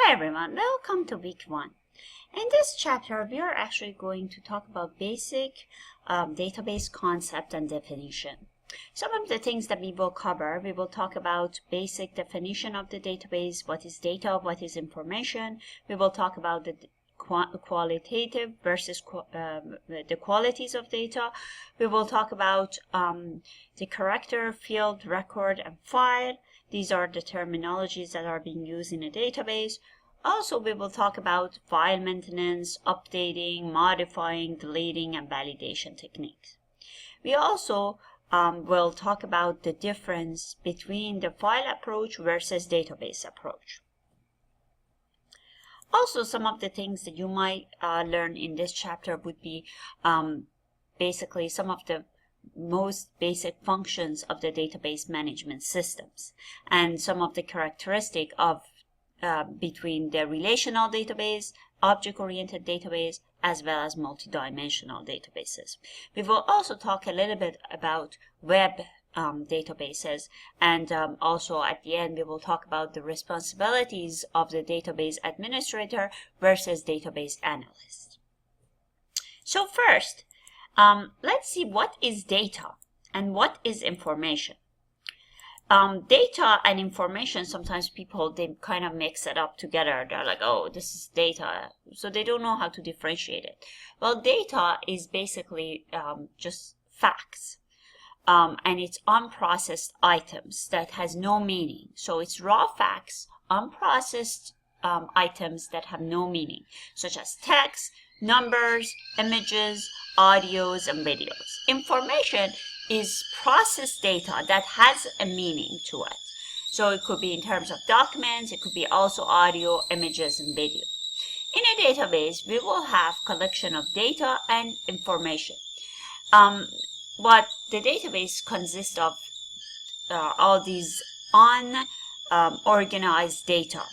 Hi everyone, welcome to week 1. In this chapter, we are actually going to talk about basic database concept and definition. Some of the things that we will cover, we will talk about basic definition of the database, what is data, what is information. We will talk about the qualitative versus the qualities of data. We will talk about the character, field, record, and file. These are the terminologies that are being used in a database. Also, we will talk about file maintenance, updating, modifying, deleting, and validation techniques. We also will talk about the difference between the file approach versus database approach. Also, some of the things that you might learn in this chapter would be basically some of the most basic functions of the database management systems and some of the characteristics of between the relational database, object-oriented database, as well as multidimensional databases. We will also talk a little bit about web databases, and also at the end we will talk about the responsibilities of the database administrator versus database analyst. So first, let's see what is data and what is information. Data and information, sometimes people, they kind of mix it up together. They're like, oh, this is data. So they don't know how to differentiate it. Well, data is basically just facts. And it's unprocessed items that has no meaning. So it's raw facts, unprocessed items that have no meaning, such as text, numbers, images, audios, and videos. Information is processed data that has a meaning to it. So it could be in terms of documents, it could be also audio, images, and video. In a database, we will have collection of data and information. But the database consists of all these unorganized data,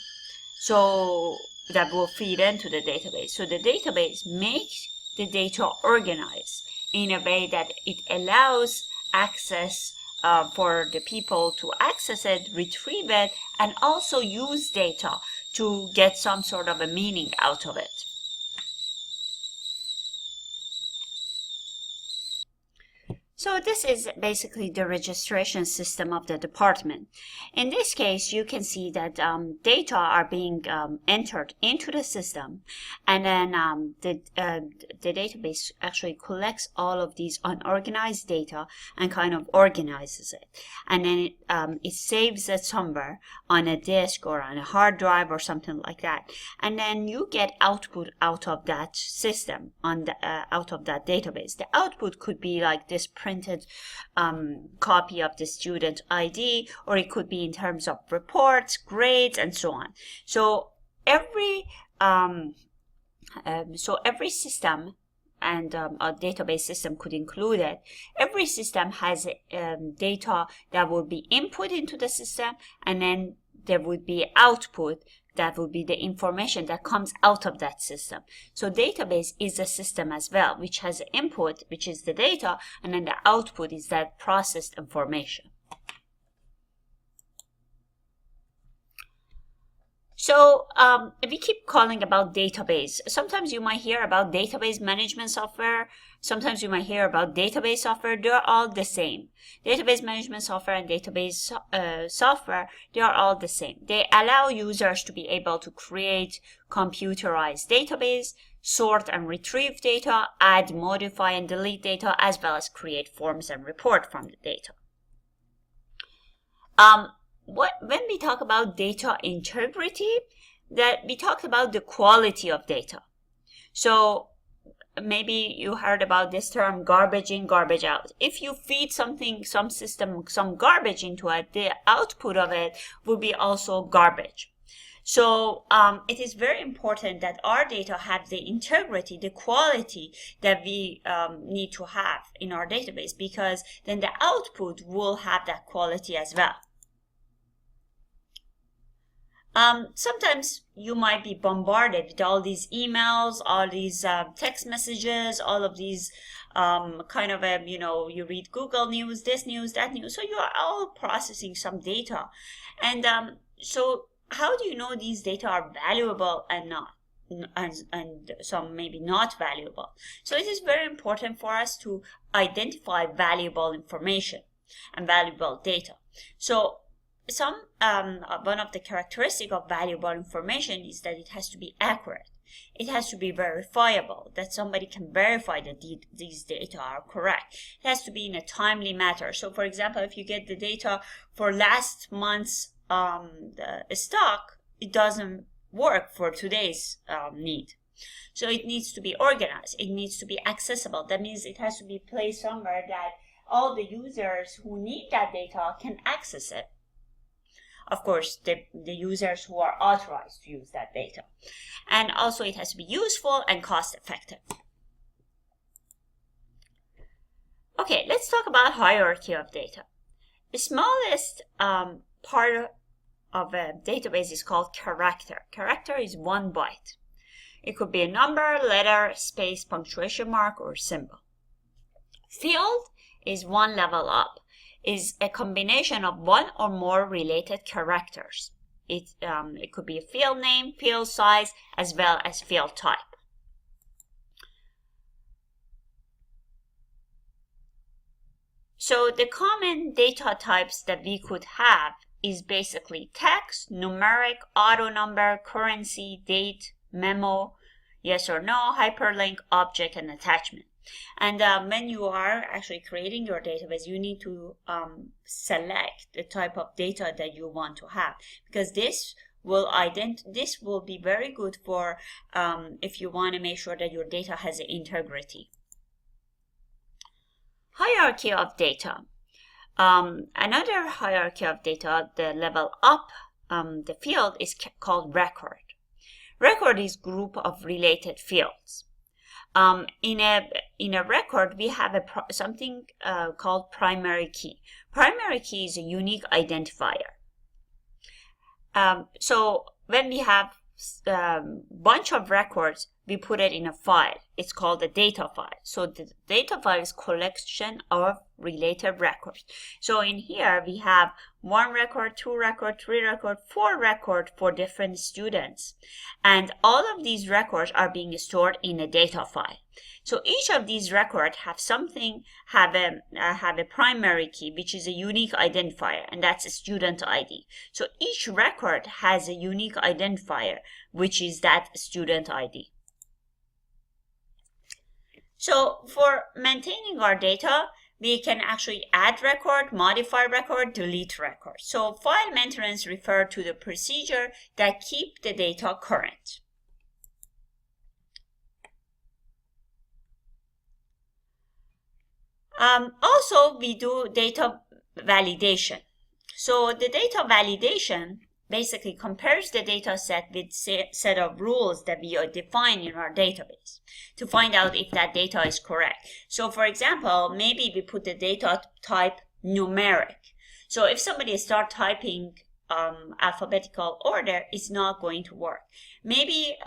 so that will feed into the database. So the database makes the data organized in a way that it allows access for the people to access it, retrieve it, and also use data to get some sort of a meaning out of it. So this is basically the registration system of the department. In this case, you can see that data are being entered into the system, and then the database actually collects all of these unorganized data and kind of organizes it. And then it saves it somewhere on a disk or on a hard drive or something like that. And then you get output out of that system, out of that database. The output could be like this printed copy of the student ID, or it could be in terms of reports, grades, and so on. So every system, and a database system could include it. Every system has data that will be input into the system, and then there would be output that would be the information that comes out of that system. So database is a system as well, which has input, which is the data, and then the output is that processed information. So we keep calling about database. Sometimes you might hear about database management software. Sometimes you might hear about database software. They're all the same. Database management software and database software, they are all the same. They allow users to be able to create computerized database, sort and retrieve data, add, modify, and delete data, as well as create forms and report from the data. When we talk about data integrity, that we talked about the quality of data. So maybe you heard about this term, garbage in, garbage out. If you feed something, some system, some garbage into it, the output of it will be also garbage. So it is very important that our data have the integrity, the quality that we need to have in our database, because then the output will have that quality as well. Sometimes you might be bombarded with all these emails, all these text messages, all of these kind of, you read Google News, this news, that news. So you are all processing some data. And so how do you know these data are valuable and not? And some maybe not valuable. So it is very important for us to identify valuable information and valuable data. So one of the characteristics of valuable information is that it has to be accurate. It has to be verifiable, that somebody can verify that these data are correct. It has to be in a timely manner. So for example, if you get the data for last month's the stock, it doesn't work for today's need. So it needs to be organized. It needs to be accessible. That means it has to be placed somewhere that all the users who need that data can access it. Of course, the users who are authorized to use that data. And also it has to be useful and cost effective. Okay, let's talk about hierarchy of data. The smallest part of a database is called character. Character is 1 byte. It could be a number, letter, space, punctuation mark, or symbol. Field is 1 level up. Is a combination of 1 or more related characters. It could be a field name, field size, as well as field type. So the common data types that we could have is basically text, numeric, auto number, currency, date, memo, yes or no, hyperlink, object, and attachment. And when you are actually creating your database, you need to select the type of data that you want to have, because this will be very good for if you want to make sure that your data has integrity. Hierarchy of data. Another hierarchy of data, the level up, the field is called record. Record is group of related fields. In a record, we have something called primary key. Primary key is a unique identifier. So when we have bunch of records, we put it in a file. It's called a data file. So the data file is collection of related records. So in here we have 1 record, 2 record, 3 record, 4 record for different students. And all of these records are being stored in a data file. So each of these records have a primary key, which is a unique identifier, and that's a student ID. So each record has a unique identifier, which is that student ID. So for maintaining our data, we can actually add record, modify record, delete record. So file maintenance refers to the procedure that keep the data current. Also, we do data validation. So the data validation basically compares the data set with set of rules that we define in our database to find out if that data is correct. So for example, maybe we put the data type numeric. So if somebody starts typing alphabetical order, it's not going to work. Maybe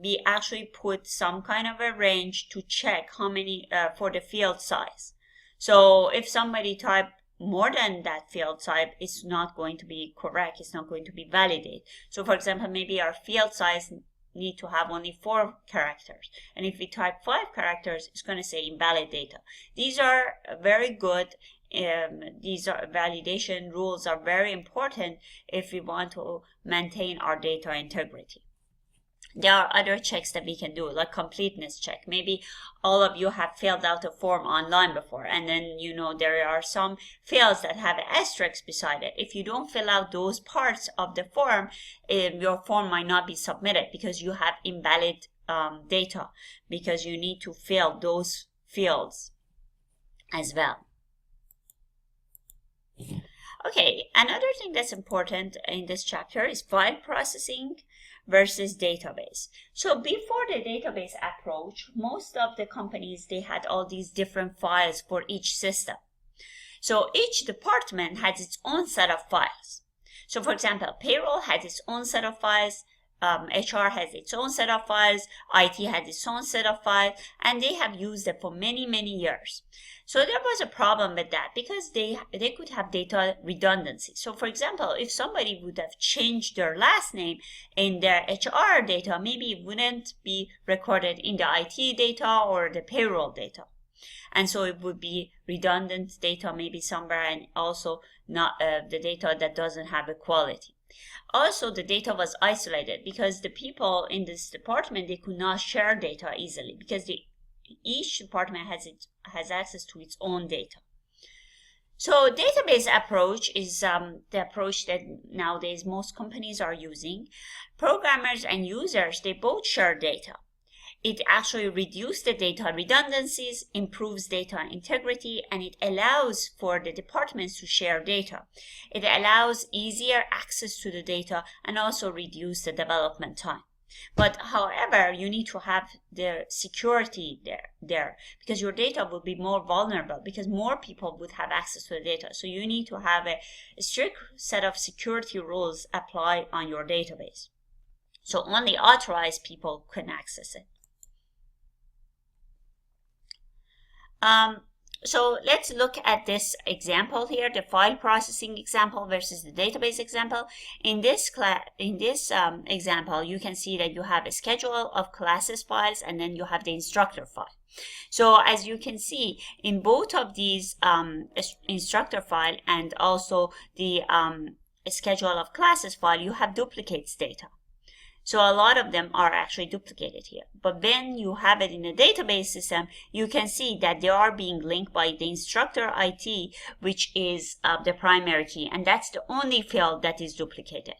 we actually put some kind of a range to check how many for the field size. So if somebody type more than that field type, it's not going to be correct. It's not going to be validated. So for example, maybe our field size need to have only 4 characters. And if we type 5 characters, it's going to say invalid data. These are very good. These validation rules are very important if we want to maintain our data integrity. There are other checks that we can do, like completeness check. Maybe all of you have filled out a form online before, and then there are some fields that have an asterisk beside it. If you don't fill out those parts of the form, your form might not be submitted because you have invalid data, because you need to fill those fields as well. Okay, another thing that's important in this chapter is file processing versus database. So before the database approach, most of the companies, they had all these different files for each system. So each department has its own set of files. So for example, payroll has its own set of files, HR has its own set of files, IT has its own set of files, and they have used it for many, many years. So there was a problem with that because they could have data redundancy. So for example, if somebody would have changed their last name in their HR data, maybe it wouldn't be recorded in the IT data or the payroll data. And so it would be redundant data maybe somewhere, and also not the data that doesn't have a quality. Also, the data was isolated because the people in this department, they could not share data easily because each department has access to its own data. So database approach is the approach that nowadays most companies are using. Programmers and users, they both share data. It actually reduces the data redundancies, improves data integrity, and it allows for the departments to share data. It allows easier access to the data and also reduce the development time. But however, you need to have the security there because your data will be more vulnerable because more people would have access to the data. So you need to have a strict set of security rules apply on your database. So only authorized people can access it. So let's look at this example here, the file processing example versus the database example. In this example, you can see that you have a schedule of classes files and then you have the instructor file. So as you can see, in both of these instructor file and also the schedule of classes file, you have duplicates data. So a lot of them are actually duplicated here. But when you have it in a database system, you can see that they are being linked by the instructor IT, which is the primary key. And that's the only field that is duplicated.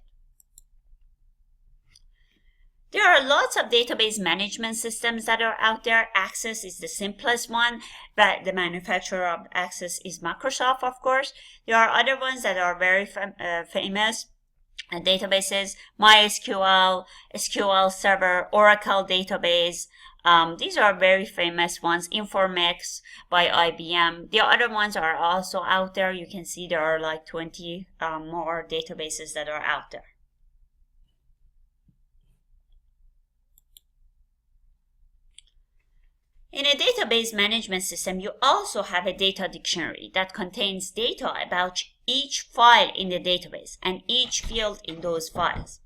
There are lots of database management systems that are out there. Access is the simplest one, but the manufacturer of Access is Microsoft, of course. There are other ones that are very famous. Databases, MySQL, SQL Server, Oracle database. These are very famous ones. Informix by IBM. The other ones are also out there. You can see there are like 20 more databases that are out there. In a database management system, you also have a data dictionary that contains data about each file in the database and each field in those files.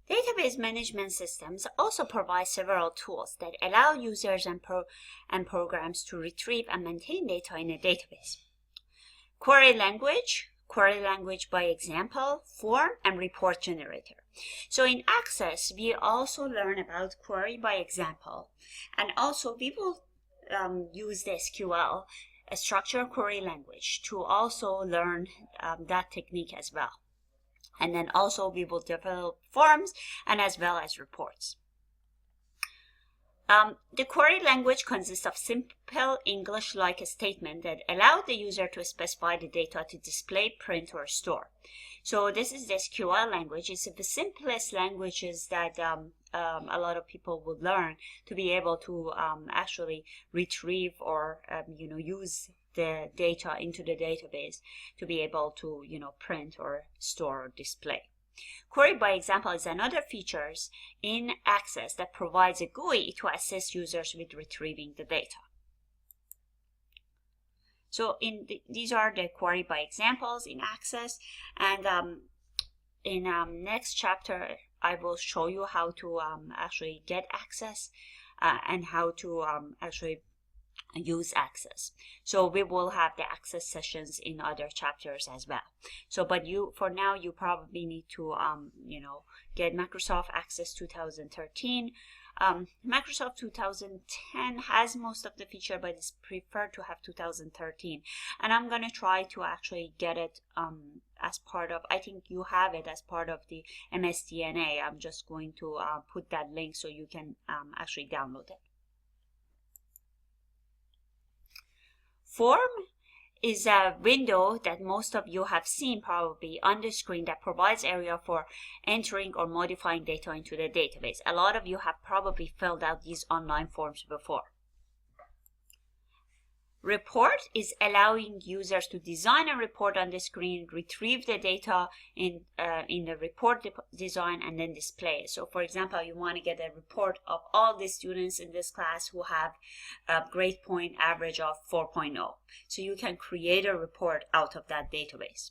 Database management systems also provide several tools that allow users and programs to retrieve and maintain data in a database. Query language by example, form, and report generator. So in Access, we also learn about query by example, and also we will use the SQL, a structured query language, to also learn that technique as well. And then also we will develop forms and as well as reports. The query language consists of simple English-like statements that allow the user to specify the data to display, print, or store. So this is the SQL language. It's the simplest languages that a lot of people would learn to be able to actually retrieve or use the data into the database to be able to print or store or display. Query by example is another feature in Access that provides a GUI to assist users with retrieving the data. So these are the query by examples in Access, and in next chapter I will show you how to actually get Access and how to actually use Access. So we will have the Access sessions in other chapters as well. So but for now you probably need to get Microsoft Access 2013. Microsoft 2010 has most of the feature, but it's preferred to have 2013, and I'm gonna try to actually get it as part of, I think you have it as part of the MSDNA. I'm just going to put that link so you can actually download it. Form is a window that most of you have seen probably on the screen that provides area for entering or modifying data into the database. A lot of you have probably filled out these online forms before. Report is allowing users to design a report on the screen, retrieve the data in the report design, and then display it. So for example, you want to get a report of all the students in this class who have a grade point average of 4.0. So you can create a report out of that database.